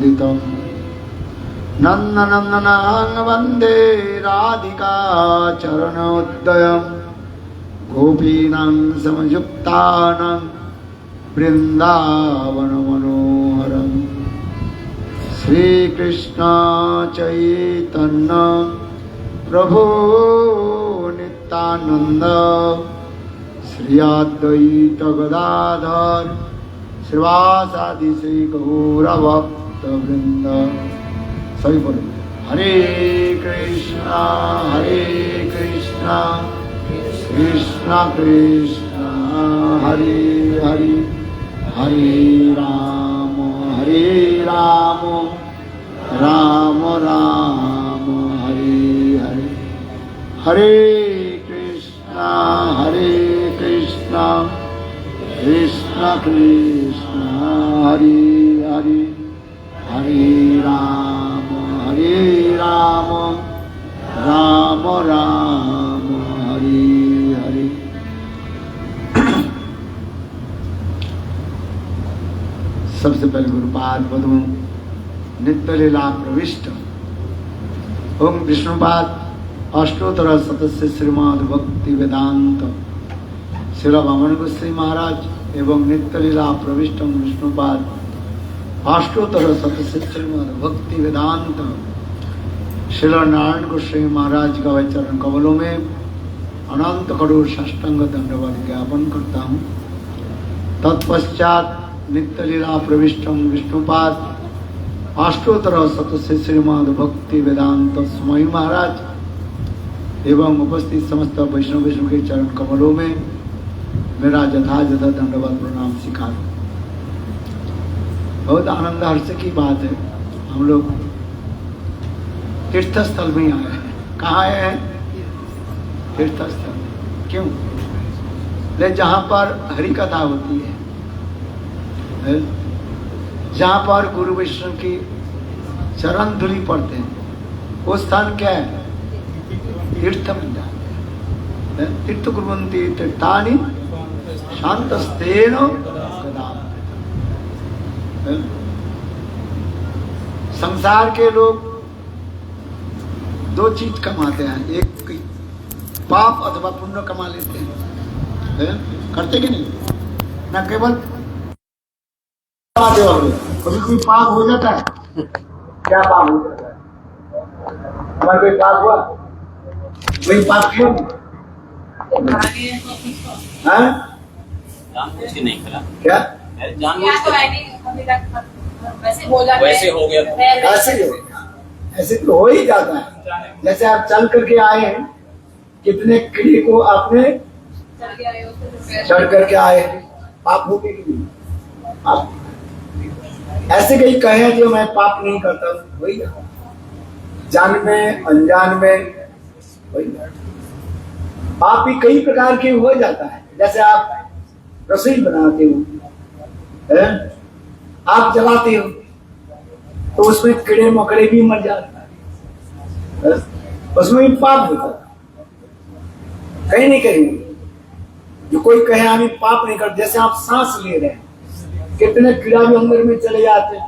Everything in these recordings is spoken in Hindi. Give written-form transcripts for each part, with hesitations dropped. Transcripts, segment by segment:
मुदितं नन्दनन्दनं वन्दे राधिका चरणोदयं गोपीनां समयुक्तानां वृन्दावनमनोहरं श्रीकृष्ण चैतन्य प्रभु नित्यानंद श्री अद्वैत गदाधर श्रीवासादि श्री गौरभक्तवृंद। सभी बोलो हरे कृष्णा कृष्णा कृष्णा हरे हरे, हरे राम राम राम हरे हरे, हरे कृष्णा कृष्णा कृष्णा हरे हरे, हरे राम राम राम हरे हरे। सबसे पहले गुरुपाद बधू नित्य लीला प्रविष्ट ओम विष्णुपाद अष्टोत्तर सदस्य श्रीमद भक्ति वेदांत श्री वामन गोस्वामी महाराज एवं नित्य लीला प्रविष्ट विष्णुपाद अष्टोत्तर सदस्य श्रीमद भक्ति वेदांत श्री नारायण गोस्वामी महाराज का चरण कमलों में अनंत करोड़ साष्टांग दंडवत ज्ञापन करता हूँ। तत्पश्चात नित्य लीला प्रविष्टम विष्णुपाद अष्टोत्तर सदस्य श्रीमद भक्ति वेदांत स्वामी महाराज एवं उपस्थित समस्त वैष्णव के चरण कमलों में मेरा यथायथ दंडवत प्रणाम स्वीकार। बहुत आनंद हर्ष की बात है, हम लोग तीर्थ स्थल में आए हैं। कहाँ आए हैं? तीर्थ स्थल। क्यों? ले जहाँ पर हरि कथा होती है, जहाँ पर गुरु वैष्णव की चरण धूलि पड़ते हैं, वो स्थान क्या है? तीर्थ बन जाते हैं। तीर्थ कुर्वन्ति तीर्थानि शान्तस्तेन गदाम। संसार के लोग दो चीज कमाते हैं, एक पाप अथवा पुण्य कमा लेते हैं, करते कि नहीं? ना केवल कभी कोई पाप हो जाता है। क्या पाप हो जाता है? हमारा कोई पाप हुआ? वही पाप क्यों? कुछ नहीं करा क्या? वैसे हो गया, ऐसे तो हो ही जाता है। जैसे आप चल करके आए हैं, कितने कीड़े को आपने चढ़ करके आए, पाप हो गए कि नहीं? आप ऐसे कहीं कहे जो मैं पाप नहीं करता हूँ, वही जाता, जान में अनजान में वही जाता। पाप भी कई प्रकार के हो जाता है। जैसे आप रसोई बनाते हो, आप जलाते हो, तो उसमें कीड़े मकड़े भी मर जाते हैं, उसमें भी पाप होता है। कहीं नहीं कहीं जो कोई कहे हमें पाप नहीं करते। जैसे आप सांस ले रहे हैं, कितने कीड़ा भी अंदर में चले जाते हैं,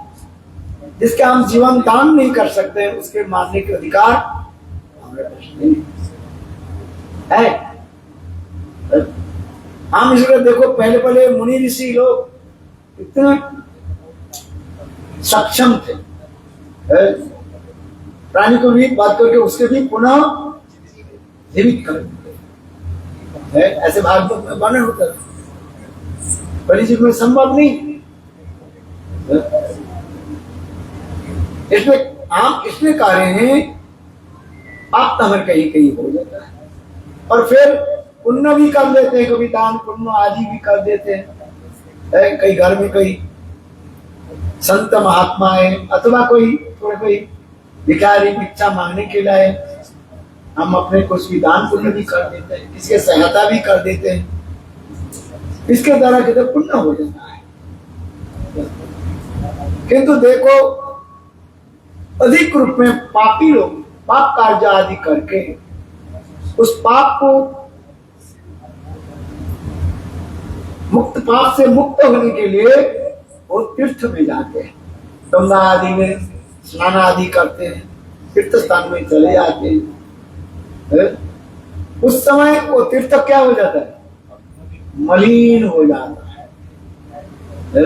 जिसके हम जीवन दान नहीं कर सकते, उसके मारने के अधिकार हमारे पास नहीं है। हम इसलिए देखो, पहले पहले मुनि ऋषि लोग इतने सक्षम थे, प्राणी को भी बात करके उसके भी पुनः जीवित कर देते। ऐसे भागवत में वर्णन होता है, कलियुग में संभव नहीं। इसमें हम इसलिए कह रहे हैं, पाप तो हमें कहीं कहीं हो जाता है, और फिर पुण्य भी कर देते हैं, कभी दान पुण्य आदि भी कर देते हैं। कई घर में कोई संत महात्मा है, अथवा कोई थोड़े कोई भिखारी भिक्षा मांगने के लिए हम अपने कुछ भी दान पुण्य भी कर देते हैं, किसके सहायता भी कर देते हैं, इसके द्वारा कितने पुण्य हो जाता है। किंतु देखो, अधिक रूप में पापी लोग पाप कार्य आदि करके उस पाप को मुक्त, पाप से मुक्त होने के लिए वो तीर्थ में जाते हैं। गंगा आदि में स्नान आदि करते हैं, तीर्थ स्थान में चले जाते हैं, उस समय वो तीर्थ क्या हो जाता है? मलिन हो जाता है।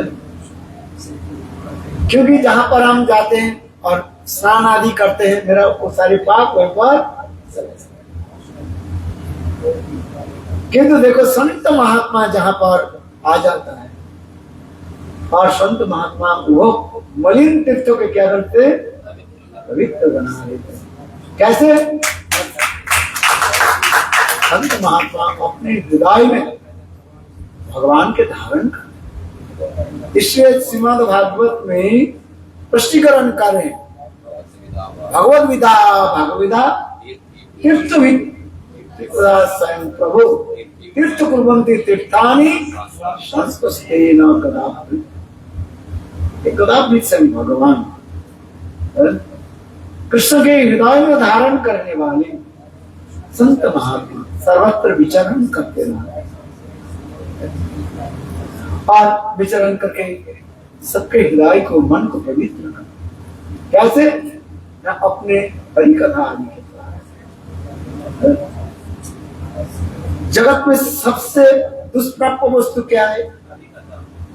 क्योंकि जहां पर हम जाते हैं और स्नान आदि करते हैं, मेरा वो सारे पाप वहीं पर। किंतु देखो संत महात्मा जहां पर आ जाता है और संत महात्मा वो मलिन तीर्थों के क्या करते? पवित्र बना देते। कैसे? संत महात्मा अपने हृदय में भगवान के धारण करते। इसलिए श्रीमद् भागवत में स्पष्टीकरण करें, भगवद विदा भगविदा तीर्थविद स्वयं प्रभु तीर्थ कुर्वन्ति तीर्थानि संस्पष्टेन कदापि। कदापि स्वयं भगवान कृष्ण के हृदय में धारण करने वाले संत महात्मा सर्वत्र विचरण करते रहे और विचरण करके सबके हृदय को, मन को पवित्र कर। कैसे? न अपने हरि कथा आदि के द्वारा। जगत में सबसे दुष्प्राप्य वस्तु क्या है?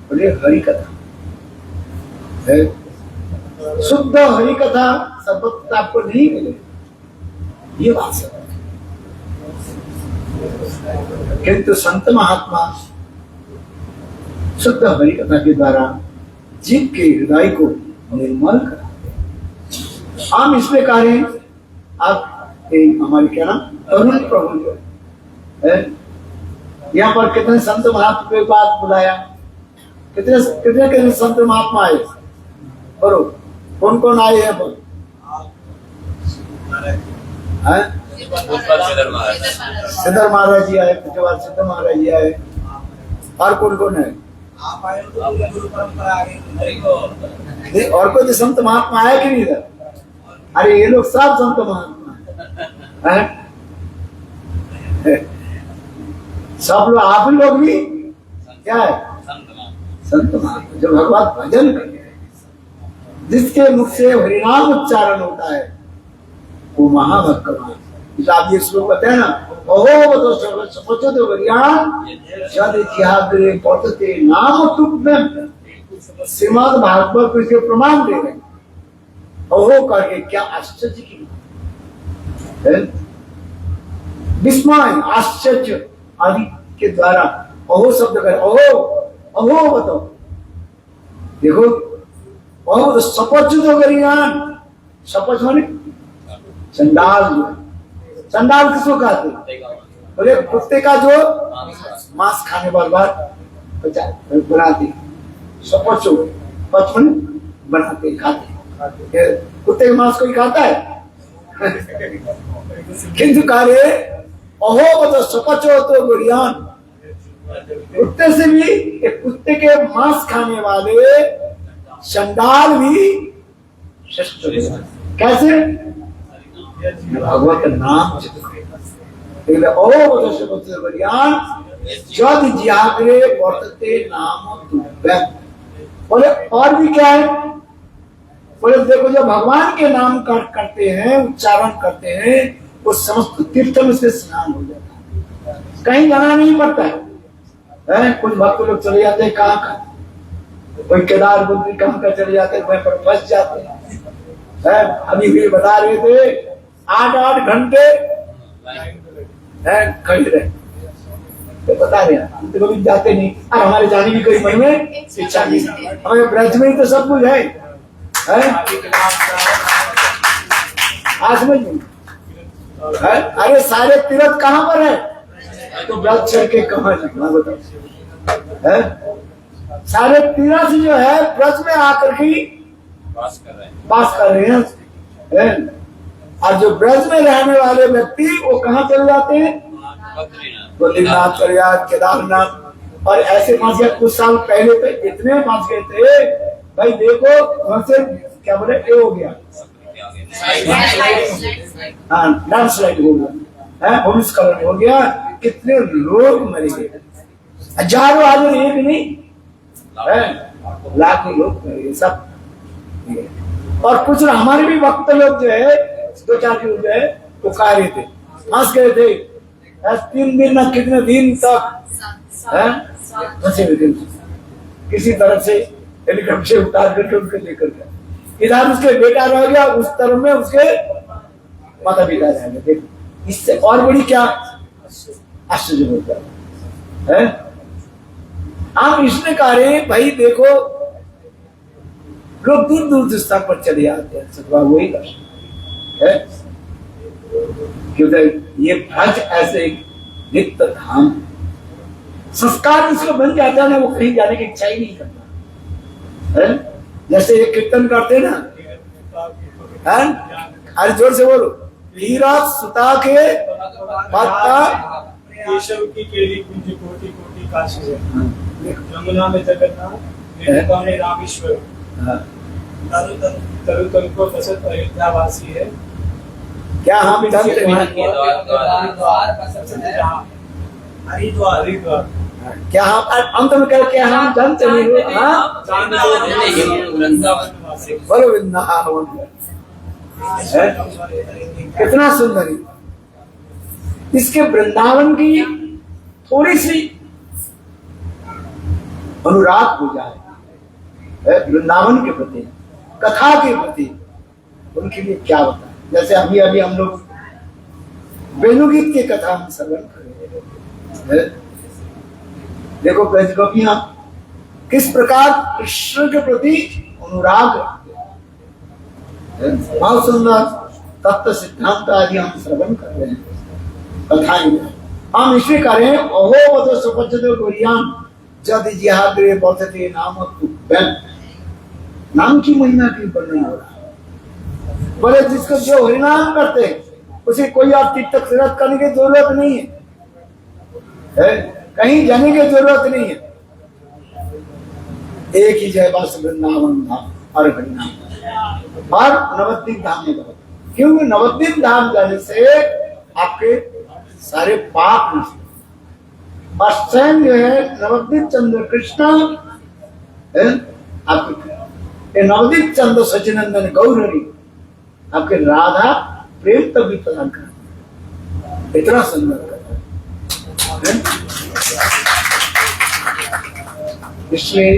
बोले हरि कथा है। शुद्ध हरि कथा सर्वत्र आपको नहीं मिले, ये बात है। किंतु संत महात्मा शुद्ध हरि कथा के द्वारा जीव के हृदय को निर्मल कराते। हम इसमें कार्य आप हमारे क्या नाम तरुण प्रभु जो है, यहाँ पर कितने संत महात्मा के बात बुलाया, कितने कितने कितने संत महात्मा आए, बोलो कौन कौन आए हैं? बोलो सिद्धर महाराज जी आए, उसके बाद सिद्ध महाराज जी आए, और कौन कौन है? और कोई तो संत महात्मा आया कि नहीं इधर? अरे ये लोग सब संत महात्मा है। सब लोग, आप ही लोग भी क्या है? संत महात्मा जो भगवान भजन करते हैं, जिसके मुख से हरिनाम उच्चारण होता है, वो महाभक्त। आप ये श्लोक कहते हैं ना, ओहो तो समझो तो ज्ञान यदि त्याग्रे पढ़ते नाम तुम। श्रीमद् भागवत को इसके प्रमाण दे रहे। ओहो करके क्या आश्चर्य की विस्मय, आश्चर्य आदि के द्वारा ओहो शब्द कर। ओहो ओहो बताओ, देखो ओहो तो सपच तो ज्ञान। सपच माने चंडाल। जो चंडाल किसको कहते? बोले कुत्ते का जो मांस खाने वाला बनाते, सपचो पचपन बनाते खाते। कुत्ते के मांस कोई खाता है? किंतु कार्य अहो तो सपचो तो ज्ञान। कुत्ते से भी, कुत्ते के मांस खाने वाले चंडाल भी श्रेष्ठ। कैसे? भगवत नाम जद जागरे वर्तते नाम तुभ्यं। बोले और भी क्या है? बोले देखो जब भगवान के नाम करते हैं, उच्चारण करते हैं, वो समस्त तीर्थ में से स्नान हो जाता है, कहीं जाना नहीं पड़ता है। कुछ भक्त लोग चले जाते हैं कहाँ का, कोई केदार बुद्धि कहाँ का चले जाते हैं, वहीं पर फंस जाते हैं। अभी भी बता रहे थे 8-8 घंटे खड़े रहे, तो बता रहे हम तो कभी जाते नहीं, और हमारे जाने की कोई मन में इच्छा नहीं। हमारे ब्रज में ही तो सब कुछ है। आज समझ में अरे सारे तीर्थ कहाँ पर है? तो ब्रज छोड़ के कहाँ जाना बताओ? सारे तीर्थ जो है ब्रज में आकर के पास कर रहे हैं। और जो ब्रज में रहने वाले व्यक्ति वो कहाँ चले जाते हैं? बद्रीनाथ चले जाते, केदारनाथ। और ऐसे फंस गए कुछ साल पहले तो इतने फंस गए थे भाई, देखो वहां से क्या बोले ये हो गया, हाँ लैंडस्लाइड हो गया, भूमिस्खलन हो गया, कितने लोग मरे गए, हजारों हजार, एक नहीं लाखों लोग मरे। सब और कुछ हमारे भी भक्त लोग जो है, 2-4 लोग जो है वो कह रहे थे, फंस गए थे 3 दिन ना कितने दिन तक फंसे हुए थे, किसी तरह से हेलीकॉप्टर से उतार करके उनको लेकर गया। इधर उसके बेटा रह गया, उस तरफ में उसके माता पिता रह गए। देखो इससे और बड़ी क्या आश्चर्य होता है। आप इसमें कह रहे हैं भाई देखो लोग दूर दूर स्थान पर चले आते हैं, सतवा वही है क्योंकि ये ब्रज ऐसे नित्य धाम संस्कार इसको बन जाता है ना, वो कहीं जाने की इच्छा ही नहीं करता है। जैसे एक कीर्तन करते ना, अरे जोर से बोलो, हीरा सुता के पत्ता केशव की केली कुंज कोटि कोटि काशी है, यमुना में जगन्नाथ, रेणुका में रामेश्वर, तरु तरु तरु को बसत अयोध्या वासी है। क्या हम हरिद्वार हरिद्वार क्या हम अंत में कह क्या हम जानते नहीं बोलो वृंदावन कितना सुंदर है। इसके वृंदावन की थोड़ी सी अनुराग हो जाए वृंदावन के प्रति, कथा के प्रति, उनके लिए क्या होता है। जैसे अभी अभी हम लोग वेणुगीत की कथा हम श्रवण कर रहे हैं। देखो गोपियां किस प्रकार कृष्ण के प्रति अनुराग बहुत सुंदर तत्व सिद्धांत आदि हम श्रवण कर रहे हैं कथाएं। हम इसे करें अहो बद सुपज्जतो गोरियान जद जिहाग्रे बौद्धते नाम कुब्बन। नाम की महिमा की वर्णन हो रहा है। बोले जिसको जो हरिनाम करते हैं उसे कोई आप तीर्थ तीर्थ करने की जरूरत नहीं है, कहीं जाने की जरूरत नहीं है। एक ही जय बस वृंदावन धाम और हरिनाम और नवद्वीप धाम में बहुत, क्योंकि नवद्वीप धाम जाने से आपके सारे पाप नष्ट। और स्वयं जो है नवद्वीप चंद्र कृष्ण आपके नवद्वीप चंद्र सचिनंदन गौररी आपके राधा प्रेम तभी प्रदान कर, इतना सुंदर करता है। इसलिए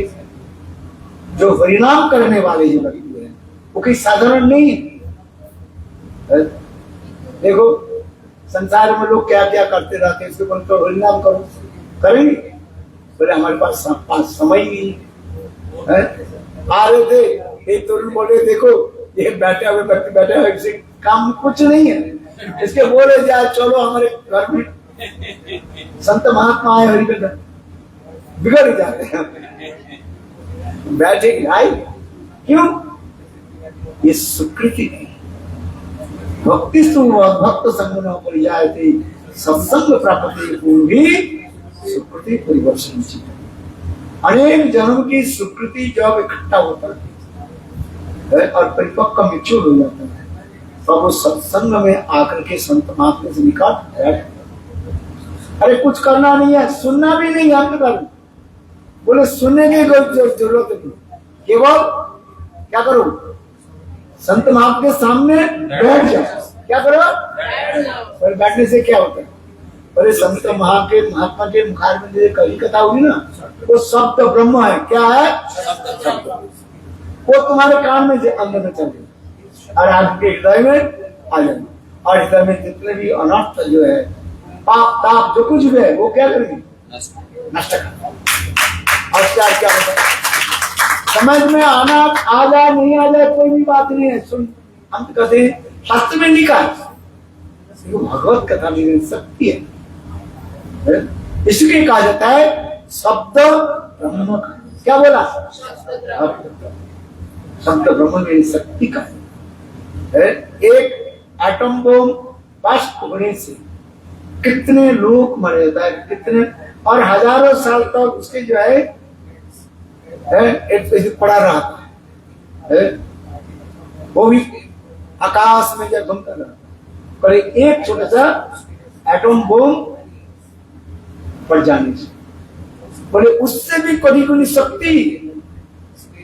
जो हरिनाम करने वाले जो व्यक्ति हैं वो कोई साधारण नहीं है। देखो संसार में लोग क्या क्या करते रहते हैं, इसके ऊपर तो हरिनाम करो, करेंगे बोले हमारे पास समय नहीं है। आ रहे थे एक तरुण बोले देखो ये बैठे हुए व्यक्ति बैठे हुए, इससे काम कुछ नहीं है, इसके बोले जाए चलो हमारे घर में संत महात्मा आए हरि के बिगड़ जाते हैं, बैठे आई क्यों, ये स्वीकृति नहीं। भक्ति भक्त संग पर जाए थे सत्संग प्राप्ति पूरी स्वीकृति परिवर्तन। अनेक जन्म की स्वीकृति जब इकट्ठा होता है और परिपक्व मिच्योर हो जाता है तब वो सत्संग में आकर के संत महात्मा से निकट बैठ, अरे कुछ करना नहीं है, सुनना भी नहीं है, कर बोले सुनने की कोई जरूरत नहीं, केवल क्या करो संत महात्मा के सामने बैठ जाओ। क्या करो पर बैठने से क्या होता है, अरे संत महात्मा के मुखार में जो कही कथा हुई ना, वो शब्द ब्रह्म है। क्या है, वो तुम्हारे कान में अंदर में चल जाए और आपके हृदय में आ जाए, और हृदय में जितने भी अनर्थ जो है पाप ताप जो कुछ भी है वो क्या करेंगे, नष्ट कर। और क्या होता है, समझ में आना आ जाए नहीं आ जाए कोई भी बात नहीं है। सुन हम तो कहते हैं शास्त्र में लिखा है, भगवत कथा में शक्ति है, इसलिए कहा जाता है शब्द ब्रह्म। क्या बोला, शब्द ब्रह्म में शक्ति का है। एक एटम बम ब्लास्ट होने से कितने लोग मर जाता है, कितने और हजारों साल तक उसके जो है पड़ा रहता है, वो भी आकाश में जब घूमता रहता, पर एक छोटा सा एटम बम पड़ जाने से बोले उससे भी कभी कोई शक्ति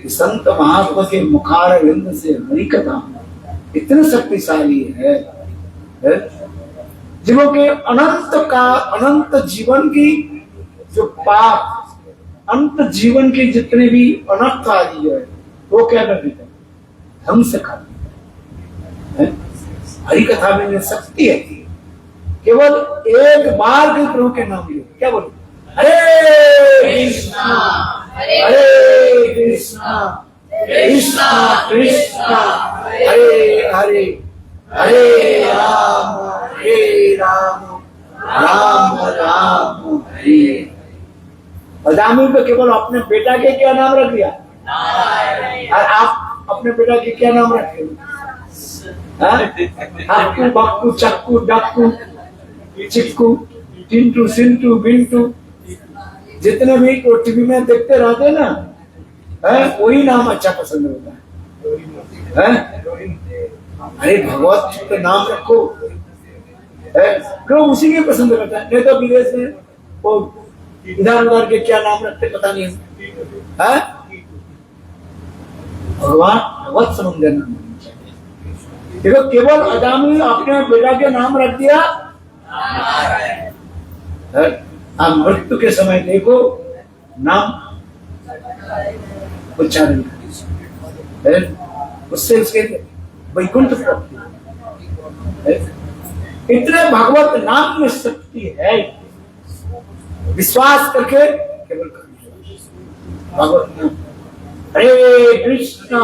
कि संत महात्मा के मुखार विंद से हरि कथा इतने शक्तिशाली है जिन्होंने अनंत जीवन की जो पाप, अंत जीवन के जितने भी अनर्थ आदि है वो क्या कर देते हैं, ध्वंस कर देते हैं। हरि कथा में शक्ति है, केवल एक बार के प्रभु के नाम लियो, क्या बोलो, हरे कृष्णा हरे कृष्णा कृष्णा कृष्णा हरे हरे हरे राम राम राम हरे। अदामी पे केवल अपने बेटा के क्या नाम रख दिया, और आप अपने बेटा के क्या नाम रखे, हक्कू बक्कू चक्कू डक्कू चिक्कू टिंटू सिंटू बिंटू, जितने भी को टीवी में देखते रहते ना, वही नाम अच्छा पसंद होता है। अरे भगवत का नाम रखो, लोग उसी के पसंद करता है। नहीं तो विदेश में वो इधर उधर के क्या नाम रखते पता नहीं है। भगवान भगवत समझ नाम देखो, केवल अदामी अपने बेटा के नाम रख दिया। आप मृत्यु के समय देखो नाम उच्चारण, उससे उसके वैकुंठ प्राप्ति। इतने भगवत नाम में शक्ति है, विश्वास करके केवल भगवत नाम, हरे कृष्णा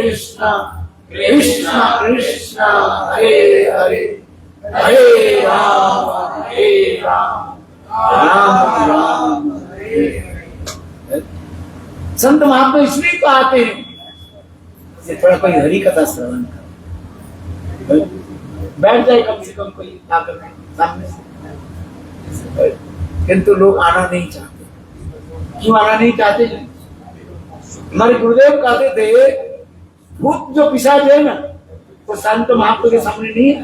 कृष्णा कृष्णा हरे हरे हरे राम राम राम हरे हरे। संत महात्मा इसलिए तो आते हैं कि थोड़ा कोई हरि कथा श्रवण कर, बैठ जाए कम से कम कोई आकर सामने से। किंतु लोग आना नहीं चाहते। क्यों आना नहीं चाहते? हमारे गुरुदेव कहते थे, भूत जो पिशाच है ना, वो संत महात्मा के सामने नहीं है।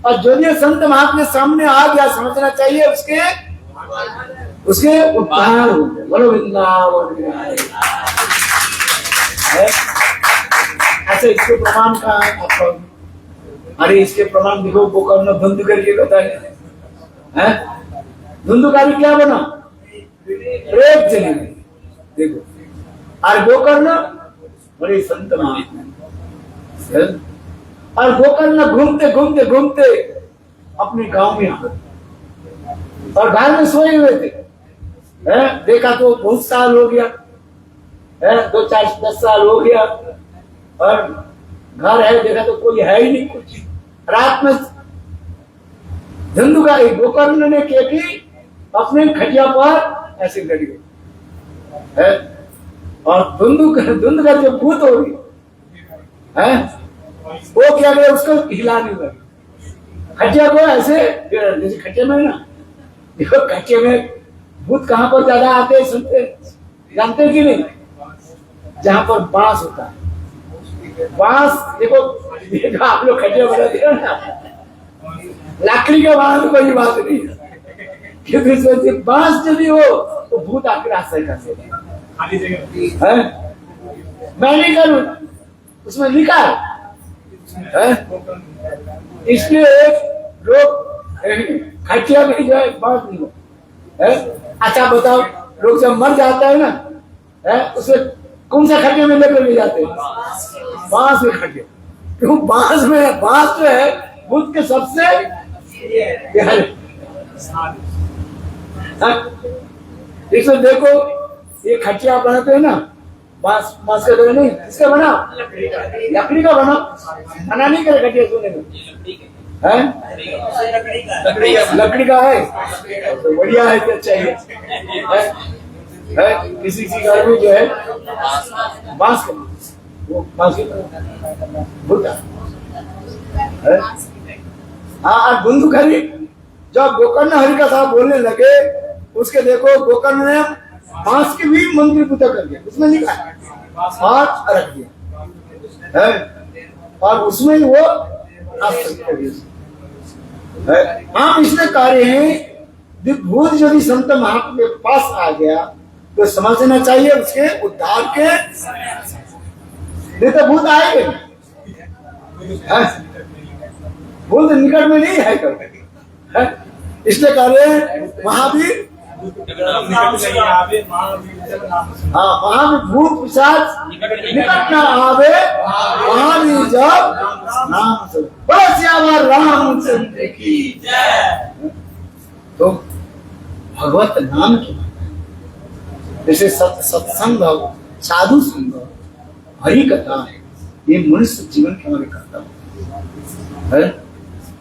और जो ये संत महात्मा के सामने आ गया, समझना चाहिए उसके उद्धार हो गए। बोलो वृंदावन। अच्छा, इसके प्रमाण का आपका, अरे इसके प्रमाण देखो, गोकर्ण धुंधुकारी के बताए, धुंधुकारी क्या बना, प्रेत चली गई देखो, और गोकर्ण बड़े संत महात्मा, और गोकर्ण घूमते घूमते घूमते अपने गांव में आ गए, और घर में सोए हुए थे। देखा तो बहुत साल हो गया, 2-4-10 साल हो गया, और घर है, देखा तो कोई है ही नहीं कुछ। रात में धुंधुकारी गोकर्ण ने क्या की, अपने खटिया पर ऐसे लड़ गई, और धुंधुका जो भूत हो गई है, वो क्या करे, उसको हिला नहीं लगी, खटिया को ऐसे, जैसे खटिया में ना, देखो खटिया में भूत कहां पर ज्यादा आते हैं, सुनते जानते कि नहीं, जहां पर बांस होता है। बांस देखो आप लोग खटिया बनाते हो ना, लकड़ी का बांस कोई बात नहीं है, क्योंकि बांस यदि हो तो भूत आकर आश्रय कर सकते हैं। मैं नहीं करूं, उसमें लिखा है। इसलिए लोग खटिया में जो है बांस नहीं हो। अच्छा बताओ, लोग जब मर जाता है ना, उसे कौन सा खटिया में लेकर ले जाते हैं, बांस में खटिया। क्यों? बांस जो है बुद्ध के सबसे इसमें देखो, ये खटिया बनाते हैं ना, बांस का तो नहीं, इसका बना लकड़ी का बना नहीं करे खटिया सोने में, लकड़ी का है तो बढ़िया है, क्या चाहिए है। किसी घर में जो है बांस का, वो बांस भूता है। हाँ, धुंधुकारी जब गोकर्ण हरि का साहब बोलने लगे, उसके देखो गोकर्ण ने बांस की भी मंदिर पूजा कर दिया, उसमें लिखा हाथ रख दिया है, और उसमें वो आप इसमें कह रहे हैं, भूत यदि संत महात्मा के पास आ गया तो समझना चाहिए उसके उद्धार के, नहीं तो भूत आएंगे, भूत निकट में नहीं है कभी। इसलिए कह रहे हैं महावीर, हाँ महावीर भूत पिशाच निकट न आवे, महावीर जब नाम से बस यावर रामचंद्र की जय। तो भगवत नाम की जैसे सत्संग, साधु संग, हरि कथा, ये मनुष्य जीवन के हमारे कर्तव्य है।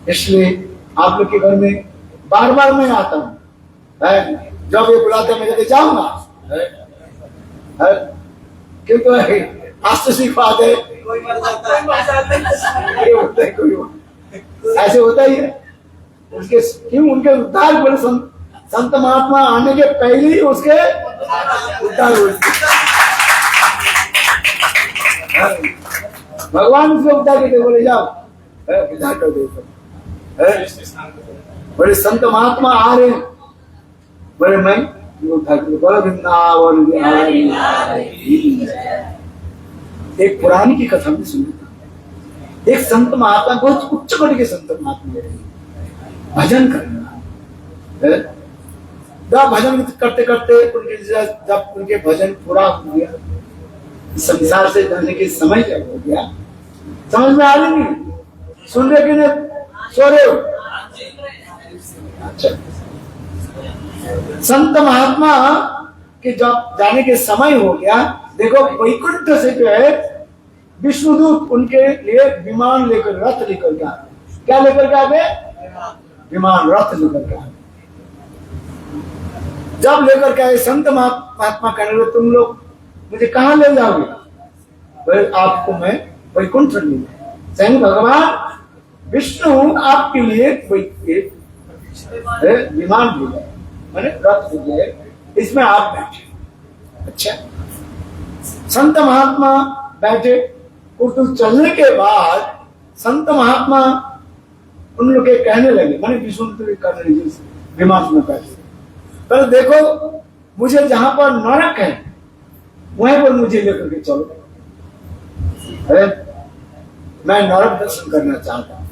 इसलिए आप लोग के घर में बार बार मैं आता हूँ, जब ये बुलाते मैं कहते जाऊंगा, क्योंकि आज तो सिखा दे, ऐसे होता ही है। उसके क्यों उनके उद्धार बोले संत महात्मा आने के पहले ही उसके उद्धार हुए। भगवान उसको उद्धार करते बोले जाओ उद्धार कर दे। बोले संत महात्मा आ रहे, बोले मैं उद्धार कर, बोले वृंदावन एक पुरानी की कथा में सुनी। एक संत महात्मा, बहुत उच्च कोटि के संत महात्मा भजन करना, जब भजन करते करते उनके जब उनके भजन पूरा हो गया, संसार से जाने के समय जब हो गया, समझ में आ रही नहीं, सुन रहे कि नहीं, सो रहे हो? अच्छा, संत महात्मा के जब जाने के समय हो गया, देखो वैकुंठ से जो है विष्णुदूत उनके लिए विमान लेकर, रथ लेकर के आ, क्या लेकर के आ गए? विमान, रथ लेकर के आ। जब लेकर के आए, संत महात्मा कहने लगे तुम लोग मुझे कहाँ ले जाओगे? बोले आपको मैं वैकुंठ ले, स्वयं भगवान विष्णु आपके लिए विमान भेजा, मैंने रथ भेजा, इसमें आप बैठे। अच्छा, संत महात्मा बैठे, कुछ चलने के बाद संत महात्मा उन लोग के कहने लगे, मैंने विष्णु करने लगे विमान में बैठे, पर देखो मुझे जहां पर नरक है वहीं पर मुझे लेकर के चलो, मैं नरक दर्शन करना चाहता हूं।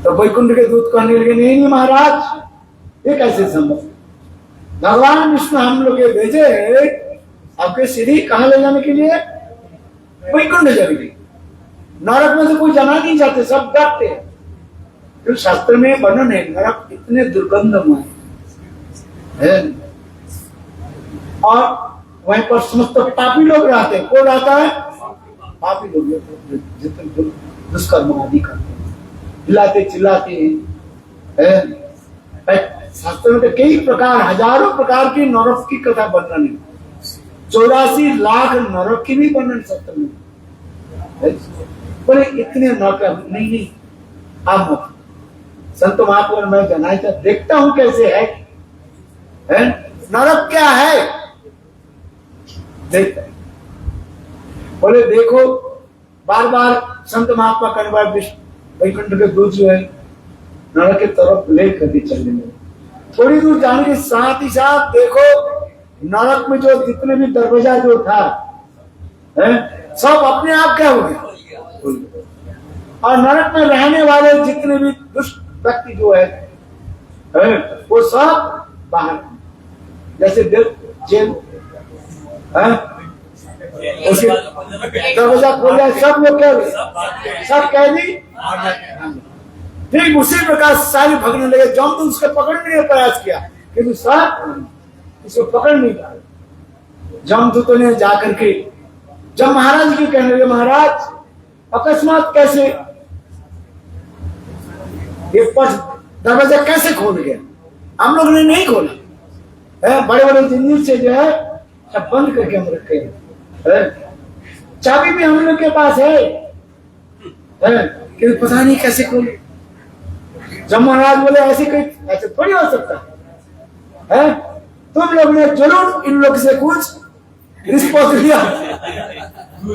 तो वैकुंठ के दूत कहने लगे नहीं नहीं महाराज, ये कैसे संभव? भगवान विष्णु हम लोग के भेजे आपके सीधी कहाँ ले जाने के लिए? वैकुंठ जाने के लिए। नरक में से कोई जाना नहीं चाहते, सब डरते हैं। तो शास्त्र में वर्णन है नरक इतने दुर्गंधमय है, और वहीं पर समस्त पापी लोग रहते हैं। कौन रहता है? पापी लोग, जितने दुष्कर्म आदि करते हैं, चिल्लाते चिल्लाते हैं। शास्त्र में तो कई प्रकार, हजारों प्रकार की नरक की कथा वर्णन है, 84 लाख नरक की भी वर्णन शास्त्र में। बोले इतने नरक नहीं, आप मत, संत महात्मा मैं जाना चाहता, देखता हूं कैसे है, नरक क्या है देखता। बोले देखो, बार बार संत महात्मा करने बाद वैकुंठ के दूत जो है नरक की तरफ ले करके चलने लगे। थोड़ी दूर जाने के साथ ही साथ देखो नरक में जो जितने भी दरवाजा जो था सब अपने आप क्या हो गया, और नरक में रहने वाले जितने भी दुष्ट व्यक्ति जो है वो सब बाहर, जैसे जेल उसके दरवाजा खोल जाए, सब लोग क्या, सब कैदी। ठीक उसी प्रकार सारी भगने लगे। जब तो उसको पकड़ने का प्रयास किया किंतु सब इसको पकड़ नहीं पाए। जमदूतों ने जाकर के जब महाराज की कहने लगे, महाराज अकस्मात कैसे ये दरवाजा कैसे खोल गया? हम लोग ने नहीं खोला है, बड़े बड़े जंजीर से जो है सब बंद करके हम रखे हैं, चाबी भी हम लोग के पास है कि पता नहीं कैसे खोले। जब महाराज बोले ऐसे कोई ऐसे थोड़ी हो सकता है, तुम लोग ने जरूर इन लोग से कुछ रिस्पॉन्स लिया।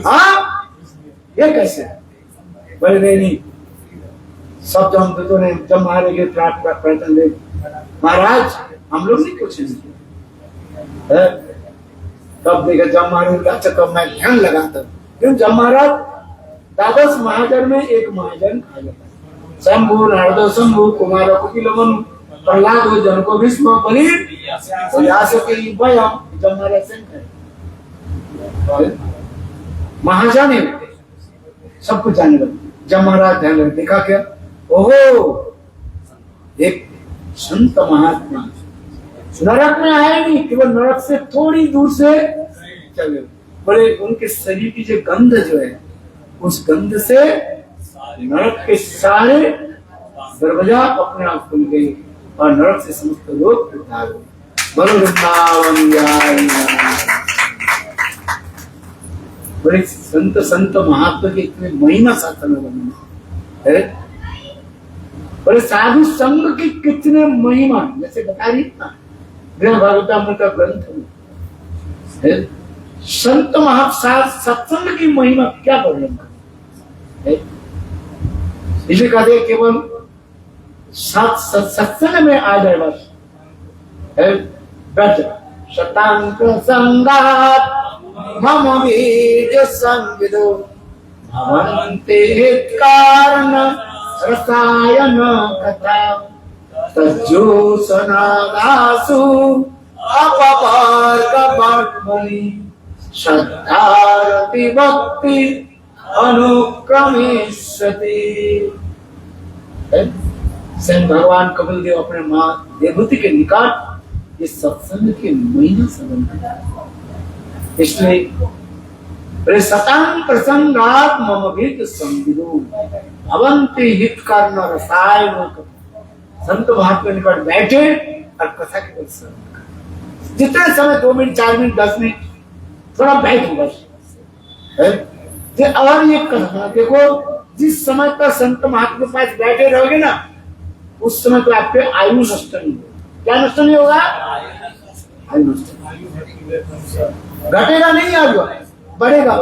हाँ ये कैसे? बोले नहीं, सब जमदूतों ने जब महाराज के प्रार्थना दे, महाराज हम लोग ने कुछ नहीं किया, तब देखा जब महाराज का अच्छा तब मैं ध्यान लगाता क्यों जब महाराज द्वादश महाजन में एक महाजन आ जाता शंभु नारद शंभु कुमार कुटिलमन प्रहलाद हो जन को भीष्म बलि व्यासकी भयम जब महाराज शंकर महाजन है सब कुछ जाने लगे जब महाराज ध्यान लगे देखा क्या ओहो एक संत महात्मा नरक में आए नहीं केवल नरक से थोड़ी दूर से चले बड़े उनके शरीर की जो गंध जो है उस गंध से नरक के सारे दरवाजा अपने आप खुल गए और नरक से समस्त लोग उद्धार हुए बोलो वृंदावन बड़े संत महात्मा के इतने महिमा शास्त्र में वर्णन है बड़े साधु संघ की कितने महिमा जैसे बता रही ना गृह भागवतामृत का ग्रंथ है संत महासार सत्संग की महिमा क्या वर्णन है इसे कहते केवल सत्संग में आ जाए बस है ब्रज शतांक संगात मम बीज संविदो भवन्ते कारण रसायन कथा तज्जोसनादासु अपवर्ग बर्मणि श्रद्धारति भक्ति अनुक्रमिष्यति स्वयं भगवान कपिल देव अपने मां देवहूति के निकट इस सत्संग के महीना संबंध इसलिए सतां प्रसंगात मम भीत संविदो भवन्ति हित कारण रसायन संत महात्मा निकट बैठे और कथा के जितने समय 2 मिनट 4 मिनट 10 मिनट थोड़ा बैठो बस और ये कथा देखो जिस समय तक संत महात्मा के पास बैठे रहोगे ना उस समय तो आपके आयु नष्ट नहीं होगा क्या नष्ट नहीं होगा आयु नष्ट घटेगा नहीं आयु बढ़ेगा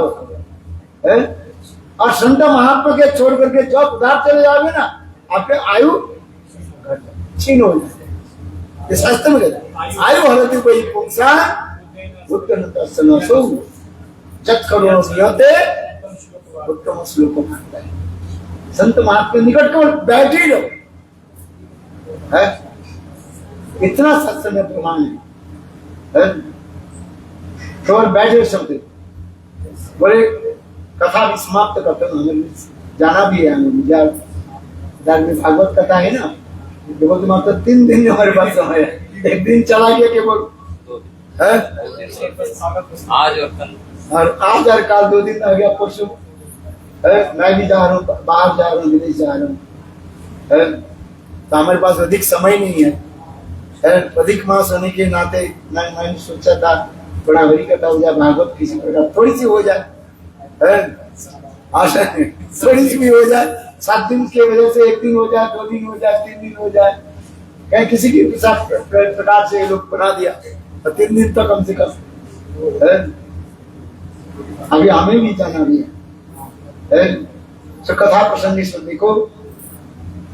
और संत महात्मा के छोड़ करके जो पदार्थ चले जाओगे ना आपके आयु छीन हो जाए शास्त्र में कहते आयु हरति कोई पुंसा उत्तम तत्सनसो जत करो नियते उत्तम श्लोक मानता है संत महात्मा निकट को बैठ ही रहो है इतना सत्संग प्रमाण है तो बैठे शब्द बोले कथा भी समाप्त करते हमें जाना भी है हमें भागवत कथा है ना केवल मात्र 3 दिन हमारे पास समय है 1 दिन चला गया केवल आज और कल और आज और कल 2 दिन आ गया परसों मैं भी जा रहा हूँ बाहर जा रहा हूँ विदेश जा रहा हूँ तो हमारे पास अधिक समय नहीं है अधिक मास होने के नाते मैंने सोचा था थोड़ा हरी कथा हो जाए भागवत किसी प्रकार थोड़ी सी हो जाए आशा थोड़ी सी भी हो जाए 7 दिन के वजह से 1 दिन हो जाए 2 दिन हो जाए 3 दिन हो जाए कहीं किसी की प्रकार से लोग बना दिया तो 3 दिन तक कम से कम अभी हमें भी जाना भी है तो कथा प्रसंग सुन देखो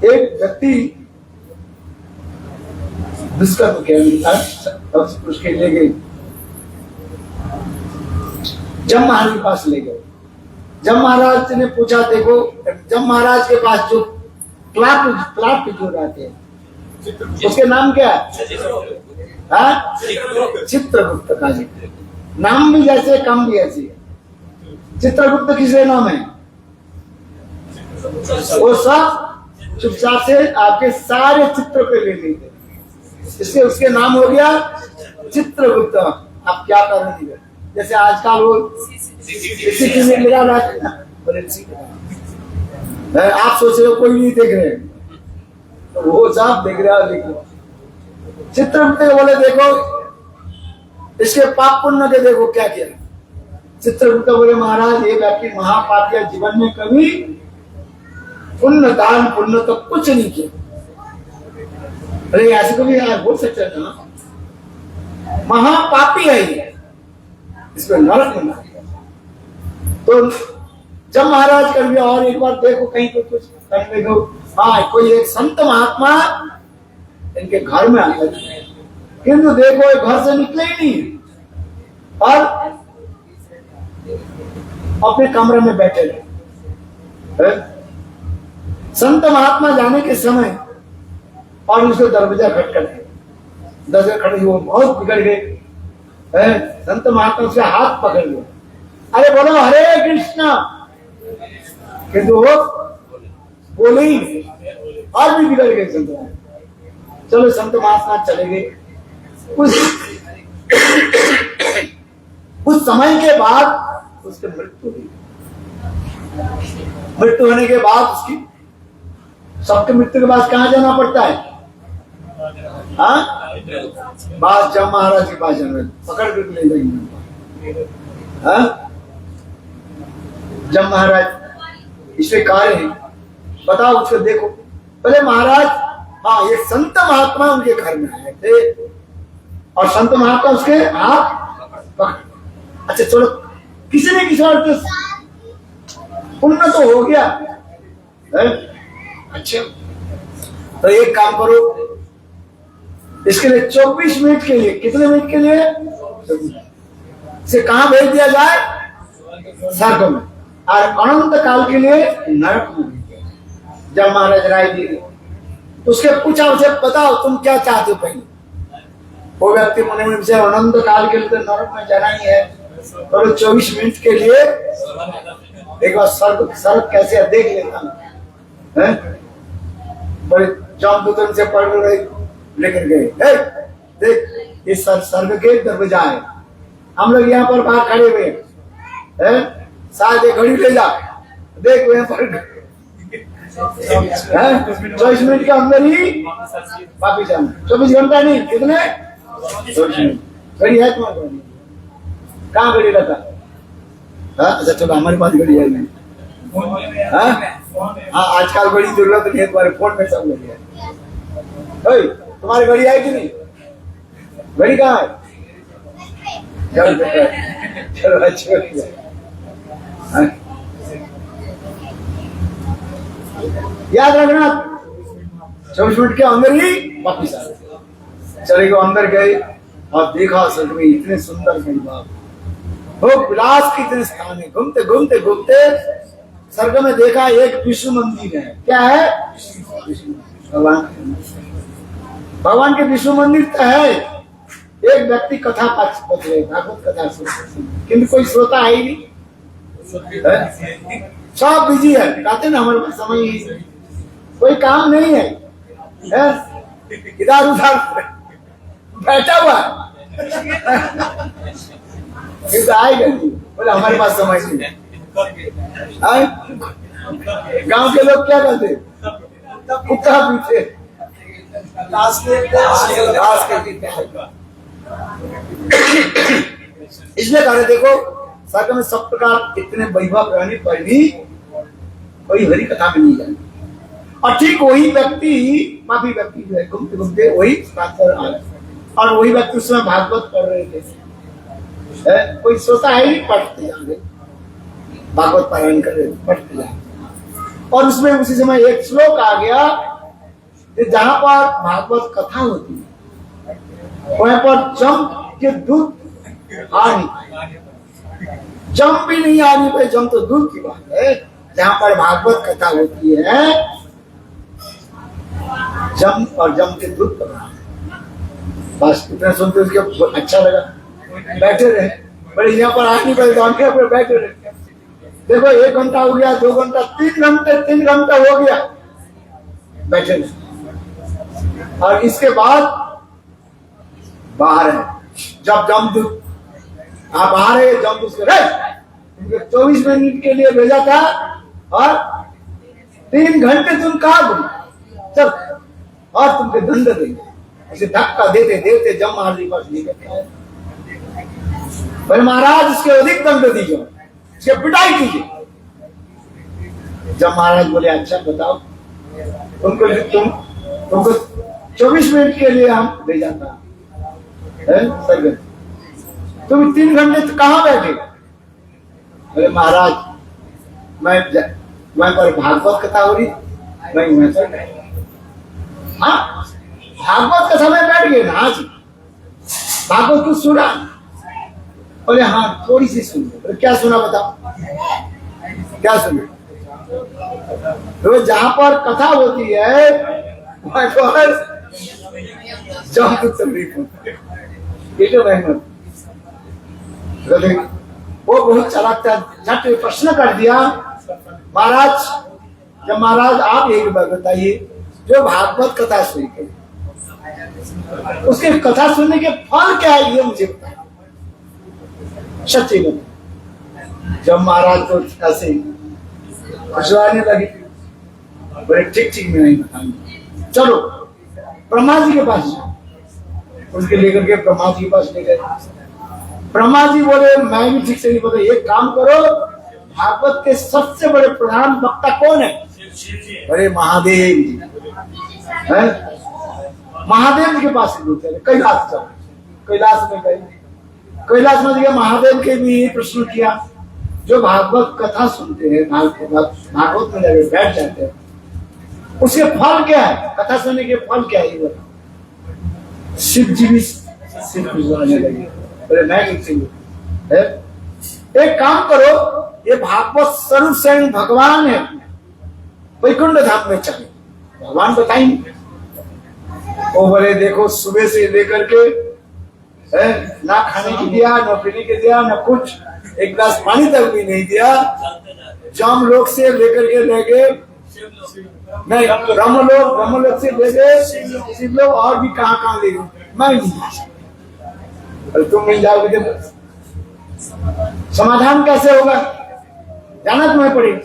एक व्यक्ति दुष्कर्म किया उसके ले गए जब महाराज के पास ले गए जब महाराज ने पूछा देखो जब महाराज के पास जो प्लाट जो रहते हैं उसके नाम क्या है चित्रगुप्त का जी नाम भी जैसे काम भी ऐसे चित्रगुप्त किसके नाम है वो सब चुपचाप से आपके सारे चित्र को ले लेंगे इसलिए उसके नाम हो गया चित्रगुप्त आप क्या कर रहे हैं जैसे आजकल वो किसी में लगा रहा है आप सोच रहे हो कोई नहीं देख रहे तो वो सब देख रहा है देखो चित्रगुप्त बोले देखो इसके पाप पुण्य के देखो क्या किया चित्रगुप्त बोले महाराज ये व्यक्ति महापापिया जीवन में कभी पुण्य दान पुण्य तो कुछ नहीं किया अरे ऐसे कभी हो सकता है ना महापापी है ये इसमें नरक में मार तो जब महाराज कर दिया और एक बार देखो कहीं तो कुछ करने दो हाँ कोई एक संत महात्मा इनके घर में आया किंतु देखो घर से निकले ही नहीं और अपने कमरे में बैठे रहे। संत महात्मा जाने के समय और उसके दरवाजा खटखटाए, दरवाजा खड़े, वो बहुत बिगड़ गए। संत महात्मा उसके हाथ पकड़ लिए, अरे बोलो हरे कृष्णा, किंतु वो बोले ही नहीं, और भी बिगड़ गए संत महात्मा। चलो संत महात्मा चले गए। कुछ समय के बाद उसकी मृत्यु हुई। मृत्यु होने के बाद उसकी, सबके मृत्यु के बाद कहाँ जाना पड़ता है? हाँ, बात जब महाराज के पास जाना, पकड़ कर ले जाएंगे। हाँ, जब महाराज इसे कार्य है, बताओ उसको देखो। पहले महाराज, हाँ, ये संत महात्मा उनके घर में आए थे और संत महात्मा उसके हाथ पकड़। अच्छा चलो, किसी ने किसी और पुण्य तो हो गया है? अच्छा, तो एक काम करो, इसके लिए 24 मिनट के लिए, कितने मिनट के लिए से कहां भेज दिया जाए? स्वर्ग में, और अनंत काल के लिए नरक में। जब महाराज राय जी तो उसके पूछा, उसे बताओ तुम क्या चाहते हो? पहले वो व्यक्ति मन में से अनंत काल के लिए तो नरक में जाना ही है, और 24 मिनट के लिए एक बार स्वर्ग कैसे है देख लेता हूं। बड़े जमदूतन से पढ़ रहे लेकर गए, देख इस स्वर्ग के दरवाजा है, हम लोग यहाँ पर बाहर खड़े हुए हैं, शायद एक घड़ी ले जा, देख वहां पर 24 मिनट के अंदर ही वापिस जाना। 24 घंटा नहीं, कितने? 24 मिनट। घड़ी है तुम्हारे पास? कहाँ घड़ी रखा? अच्छा चलो, हमारे पास घड़ी है नहीं। हाँ, आजकल घड़ी जरूरत नहीं है, तुम्हारे फोन में सब घड़ी है। तुम्हारी घड़ी है कि नहीं? घड़ी कहाँ है? चलो अच्छा, याद रखना 24 मिनट के अंदर ही वापिस आ गए। चले गए, अंदर गए और देखा स्वर्ग में इतने सुंदर बाप, वो विलास के इतने स्थान है। घूमते घूमते घूमते स्वर्ग में देखा एक विष्णु मंदिर है। क्या है? भगवान के विष्णु मंदिर तो है। एक व्यक्ति कथा बच रहे, भागवत कथा सुन, किंतु कोई श्रोता है ही नहीं, सब बिजी है। कहते ना हमारे पास समय ही कोई काम नहीं है, इधर उधर बैठा हुआ आएगा नहीं, बोले हमारे पास समय नहीं। गांव के लोग क्या करते? कुत्ता पीछे इसलिए कह रहे, देखो स्वर्ग में सब प्रकार इतने वैभव रहने पर भी कोई हरि कथा में नहीं जाए। और ठीक वही व्यक्ति, माफी व्यक्ति जो है, घूमते घूमते वही और वही व्यक्ति उसमें भागवत पढ़ रहे थे। कोई सोचा है ही, पढ़ते जाएंगे, भागवत पारायण कर रहे, पढ़ते जाएंगे। और उसमें उसी समय एक श्लोक आ गया कि जहां पर भागवत कथा होती है वहां पर जम के दूध आनी, जम भी नहीं आनी पे, जम तो दूर की बात है। जहां पर भागवत कथा होती है, जम और जम के दूध पर बस इतना सुनते उसके अच्छा लगा, बैठे रहे। बड़े यहाँ पर आ नहीं पाए, जाके पर बैठे रहे। देखो 1 घंटा हो गया, 2 घंटा, 3 घंटा हो गया, बैठे रहे। और इसके बाद बाहर है, जब जमदूत आप आ रहे, जमदूत से 24 मिनट के लिए भेजा था और 3 घंटे तुम कहा घूम, चल और तुमको दंड देंगे। ऐसे धक्का देते देते जम महाराज के पास ले गए। बोले महाराज इसके अधिक दंड दीजिए, इसके पिटाई कीजिए। जब महाराज बोले अच्छा बताओ, तुमको 24 मिनट के लिए हम भेजा था, सर तुम 3 घंटे तो कहाँ बैठे? बोले महाराज मैं पर भागवत कथा हो रही, मैं चल गए। हाँ, भागवत कथा में बैठ गए ना, आज भागवत को सुना बोले हाँ थोड़ी सी सुन लो। बोले क्या सुना बताओ, क्या सुना? तो जहां पर कथा होती है वहां पर जब तकलीफ होती है, ये तो मेहनत। वो बहुत चालाक था, झट प्रश्न कर दिया महाराज, जब महाराज आप एक बार बताइए, जो भागवत कथा सुनी के उसके कथा सुनने के फल क्या है ये मुझे बताइए, सच्ची बात। जब महाराज को ऐसे खुशवाने लगी, बोले ठीक ठीक मैं नहीं बताऊंगा, चलो ब्रह्मा जी के पास जाओ। उनके लेकर के ब्रह्मा जी के पास ले गए। ब्रह्मा जी बोले मैं भी ठीक से नहीं पता, एक काम करो, भागवत के सबसे बड़े प्रधान वक्ता कौन है? अरे महादेव जी है, महादेव जी के पास चले, कैलाश चले। कैलाश में गए, कैलाश में गए, महादेव के भी प्रश्न किया। जो भागवत कथा सुनते हैं, भागवत में लगे बैठ जाते हैं, उसके फल क्या है? कथा सुनने के फल क्या है ये बताओ। शिव जी भी सिर खुजवाने लगे, बोले मैं ठीक से एक काम करो, ये भागवत स्वरूप स्वयं भगवान है, वैकुंठ धाम में चले, भगवान बताएंगे। वो बोले देखो सुबह से लेकर के ना खाने की दिया, ना पीने के दिया, ना कुछ, एक गिलास पानी तक भी नहीं दिया। जम लोग से लेकर के ले गए, नहीं ब्रह्मलोक से ले गए, शिवलोक और भी कहाँ ले गए, मैं नहीं जा सकता। और तुम नहीं जाओगे तो समाधान कैसे होगा? जाना तुम्हें पड़ेगा।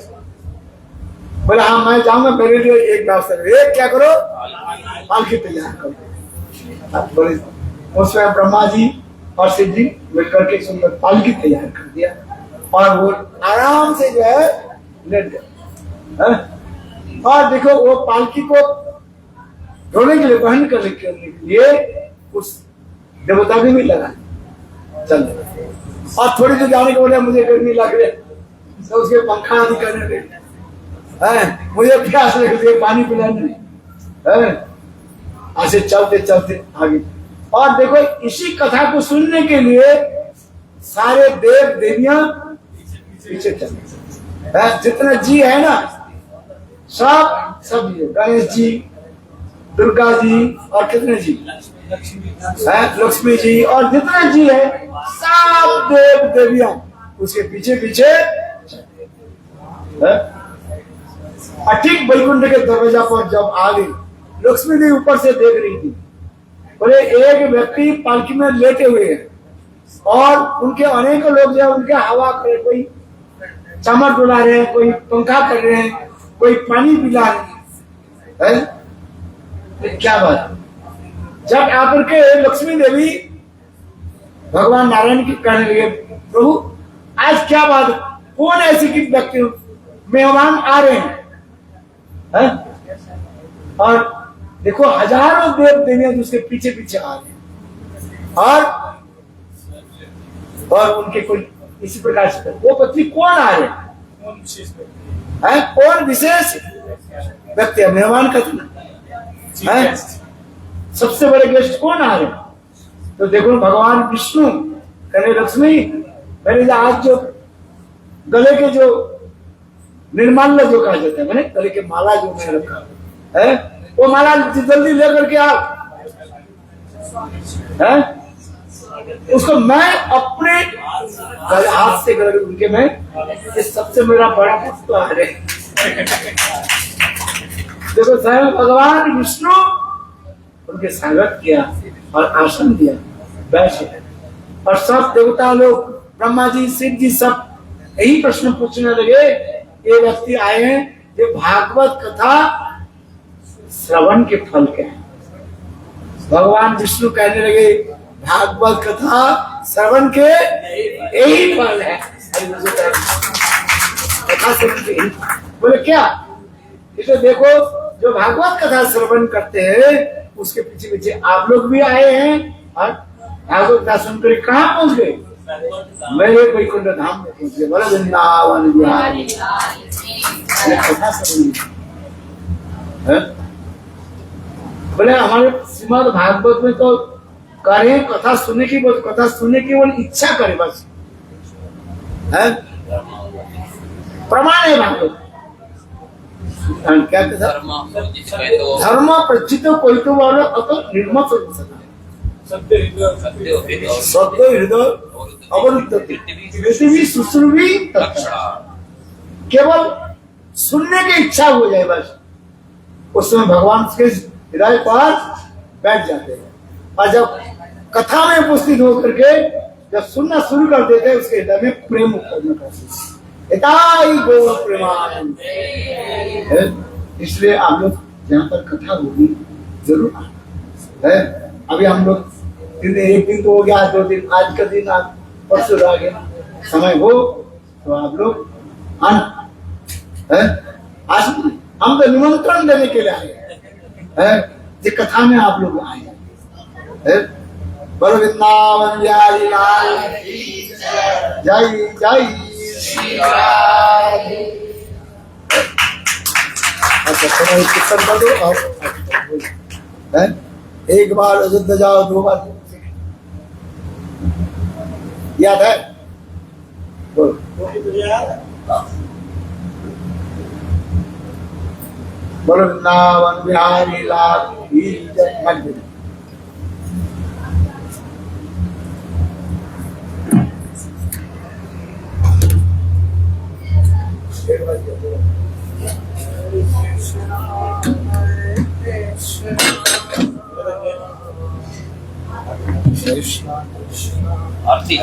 बोला हाँ मैं जाऊंगा, मेरे लिए एक गिलास एक क्या करो, पालकी तैयार करो। बोले उसमें ब्रह्मा जी और शिव जी मिलकर के सुंदर पालकी तैयार कर दिया, और वो आराम से जो है लेट गए। और देखो वो पालकी को ढोने के लिए, वहन करने के लिए उस देवता भी नहीं लगा, चल। और थोड़ी देर जाने के बोले मुझे गर्मी लग रही है, तो उसके पंखा आदि करने लगे, मुझे प्यास लग रही है, पानी पिलाने, ऐसे चलते चलते आगे। और देखो इसी कथा को सुनने के लिए सारे देव देवियां पीछे चले, जितने जी है ना सब गणेश जी, दुर्गा जी और कितने जी, लक्ष्मी जी और जितने जी है, सब देव देवियां उसके पीछे पीछे। ठीक वैकुंठ के दरवाजा पर जब आ गई, लक्ष्मी जी ऊपर से देख रही थी, बोले एक व्यक्ति पालकी में लेटे हुए हैं और उनके अनेकों लोग जो है उनके हवा कर रहे, कोई चमर डुला रहे हैं, कोई पंखा कर रहे हैं, कोई पानी पिला रहे हैं। क्या बात? जब आकर के लक्ष्मी देवी भगवान नारायण की कहने लगे, प्रभु आज क्या बात, कौन ऐसी की व्यक्ति मेहमान आ रहे हैं? और देखो हजारों देव देवियां उसके पीछे पीछे आ रहे हैं, और उनके कोई इसी प्रकार से वो पत्नी कौन आ रहे हैं? कौन विशेष व्यक्ति है? मेहमान का है, सबसे बड़े गेस्ट कौन आ रहे हैं? तो देखो भगवान विष्णु कहने लक्ष्मी, मैंने आज जो गले के जो निर्माल्य जो कहा जाता है, मैंने गले के माला जो मैं रखा है, वो माला जल्दी लेकर के आओ, उसको मैं अपने हाथ से कर उनके मैं, ये सबसे मेरा बड़ा भक्त आ रहे। देखो स्वयं भगवान विष्णु उनके स्वागत किया और आसन दिया, बैठे, और सब देवता लोग, ब्रह्मा जी, शिव जी, सब यही प्रश्न पूछने लगे, ये व्यक्ति आए हैं, ये भागवत कथा श्रवण के फल क्या है? भगवान विष्णु कहने लगे भागवत कथा श्रवण के यही फल है। कथा श्रवण के यही, बोले क्या? इसे देखो जो भागवत कथा श्रवण करते हैं उसके पीछे पीछे आप लोग भी आए हैं, और भागवत कथा सुनकर कहाँ पहुंच गए? मेरे वैकुंठ धाम में पहुंच गए, बोले वृंदावन बिहारी। कथा श्रवण बोले हमारे श्रीमद् भागवत में तो करें कथा सुनने की, कथा सुनने की वो इच्छा करे बस, है प्रमाण है भागवत। क्या कहता धर्म प्रचित कोई तो वाला अत निर्मत सत्य हृदय सत्य हृदय अवरुद्धति पृथ्वी सुश्रुवी केवल सुनने की इच्छा हो जाए बस, उसमें भगवान के हृदय पर बैठ जाते हैं। और जब कथा में उपस्थित होकर के जब सुनना शुरू कर देते हैं उसके हृदय में प्रेम उत्पन्न करते हैं। गौर प्रेमानंद। इसलिए आप लोग जहाँ पर कथा होगी जरूर आना है। अभी हम लोग एक दिन तो हो गया, 2 दिन, आज का दिन आज परसों रह गया, समय हो तो आप लोग आना है। आज हम तो निमंत्रण देने के लिए आए हैं, जो कथा में आप लोग आए हैं। बोलो वृंदावन बिहारी लाल की जय जय श्री राधे। अच्छा थोड़ा कीर्तन कर दो और एक बार अयोध्या जाओ, 2 बार याद है? बोलो बोलो वृंदावन बिहारी लाल की जय। आरती